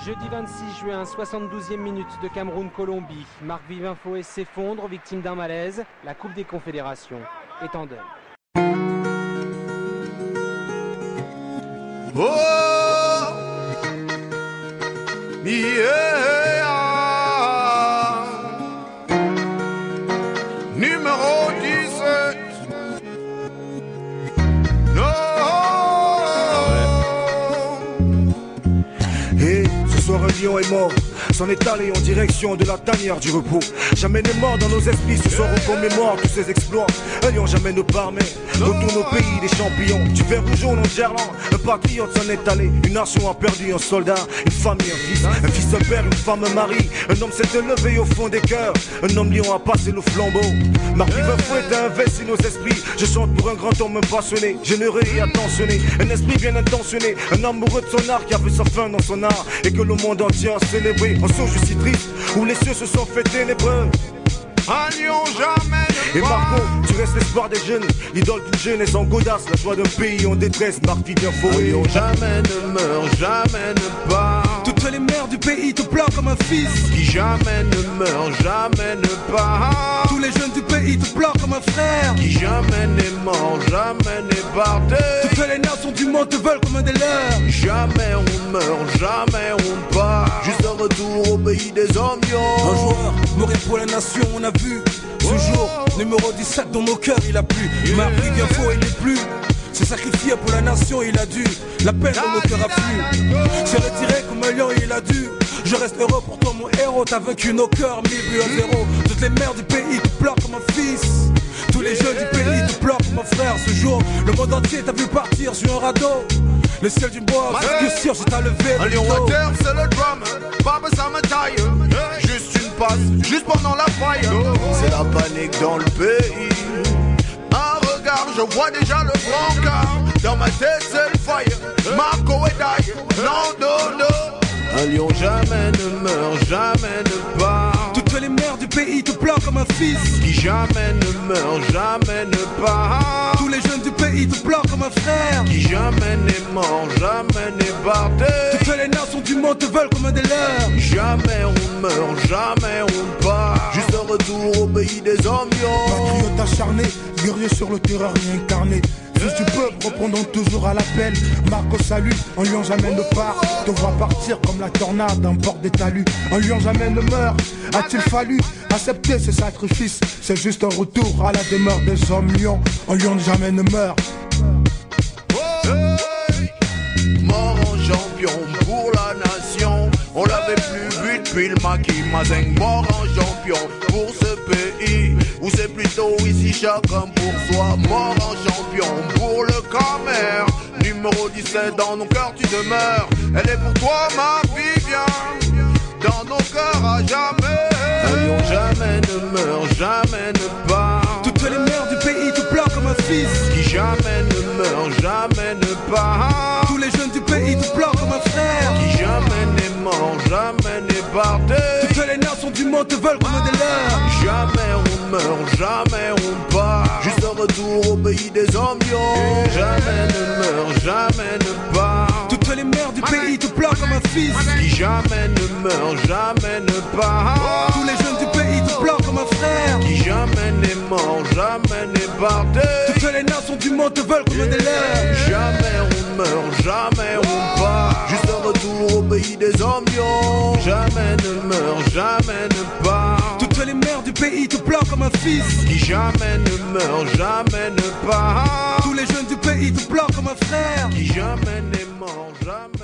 Jeudi 26 juin, 72e minute de Cameroun-Colombie. Marc Vivien Foé s'effondre, victime d'un malaise. La Coupe des Confédérations est en deuil. Oh, yeah. Numéro 17. Non. Et ce soir un lion est mort, s'en est allé en direction de la tanière du repos. Jamais n'est mort dans nos esprits, ce soir on commémore tous ses exploits. Un lion jamais ne part, mais retourne au pays des champions. Du vert ou jaune en Gerland, un patriote s'en est allé. Une nation a perdu un soldat, une famille, un fils, un père, une femme, un mari. Un homme s'est élevé au fond des cœurs, un homme lion a passé le flambeau. Marc Vivien Foé a investi nos esprits. Je chante pour un grand homme passionné, généreux et attentionné. Un esprit bien intentionné, un amoureux de son art qui a vu sa fin dans son art. Et que le monde entier a célébré. En songe si triste, où les cieux se sont fait ténébreux. Un lion jamais ne Et Marco, tu restes l'espoir des jeunes, l'idole d'une jeunesse en godasse, la joie d'un pays en détresse. Marc Vivien Foé. Un lion jamais ne meurt, jamais ne part. Toutes les mères du pays te pleurent comme un fils. Qui jamais ne meurt, jamais ne part. Tous les jeunes du pays te pleurent comme un frère. Qui jamais n'est mort, jamais n'est parti. Toutes les nations du monde te veulent comme un des leurs. Jamais on meurt, jamais on part. Juste un retour au pays des hommes lions. Un joueur mourir pour la nation, on a vu. Ce jour, numéro 17 dans nos cœurs, il a plu. Marc Vivien Foé, il n'est plus. S'est sacrifié pour la nation, il a dû. La peine dans nos cœurs a plu. S'est retiré comme un lion, il a dû. Je reste heureux pour toi mon héros. T'as vaincu nos cœurs, 1000 buts à 0. Toutes les mères du pays te pleurent comme un fils. Tous les jeunes du pays te pleurent comme un frère. Ce jour, le monde entier t'a vu partir sur un radeau. Le ciel du bois, obscur, je t'ai levé. Un lion à terre, c'est le drum. Pas besoin me taille. Juste une passe, juste pendant la faille. C'est la panique dans le pays. Un regard, je vois déjà le brancard. Dans ma tête, c'est le fire. Marco et Daï, non, non, non. Un lion jamais ne meurt, jamais ne part. Toutes les mères du pays te pleurent comme un fils. Qui jamais ne meurt, jamais ne part. Tous les jeunes du pays te pleurent comme un frère. Qui jamais n'est mort, jamais n'est parti. Toutes les nations du monde te veulent comme un des leurs. Jamais on meurt, jamais on part. Juste un retour au pays des hommes lions. Patriote acharné, guerrier sur le terreur réincarné. Fils du peuple, répondant toujours à l'appel. Marco salue, un lion jamais ne part. Te voit partir comme la tornade d'un port des talus. Un lion jamais ne meurt. A-t-il fallu accepter ce sacrifice? C'est juste un retour à la demeure des hommes lions. Un lion jamais ne meurt. Mort en champion pour la nation. On l'avait plus vu depuis le maquis Mazeng. Mort en champion pour ce pays où c'est plutôt ici chacun pour soi. Mort en champion pour le Camer. Numéro 17 dans nos cœurs tu demeures. Elle est pour toi ma Vivien. Dans nos cœurs à jamais. Un lion jamais ne meurt, jamais ne part. Toutes les mères du pays te pleurent comme un fils. Qui jamais ne meurt, jamais ne part. Tous les jeunes du pays te pleurent comme un frère. Qui jamais n'est mort, jamais n'est parti. Toutes les nations du monde te veulent comme un des leurs. Jamais on meurt, jamais on part. Juste un retour au pays des hommes lions. Jamais ne meurt, jamais ne part. Toutes les mères du pays te pleurent comme un fils. Qui jamais ne meurt, jamais ne part. Tous les jeunes du pays te pleurent comme un frère. Qui jamais n'est mort, jamais n'est parti. Toutes les nations du monde te veulent comme un des leurs. Jamais on meurt, jamais on part. Juste un retour au pays des hommes lions. Jamais ne meurt, jamais ne part. Toutes les mères du pays te pleurent comme un fils. Qui jamais ne meurt, jamais ne part. Tous les jeunes du pays te pleurent comme un frère. Qui jamais n'est mort, jamais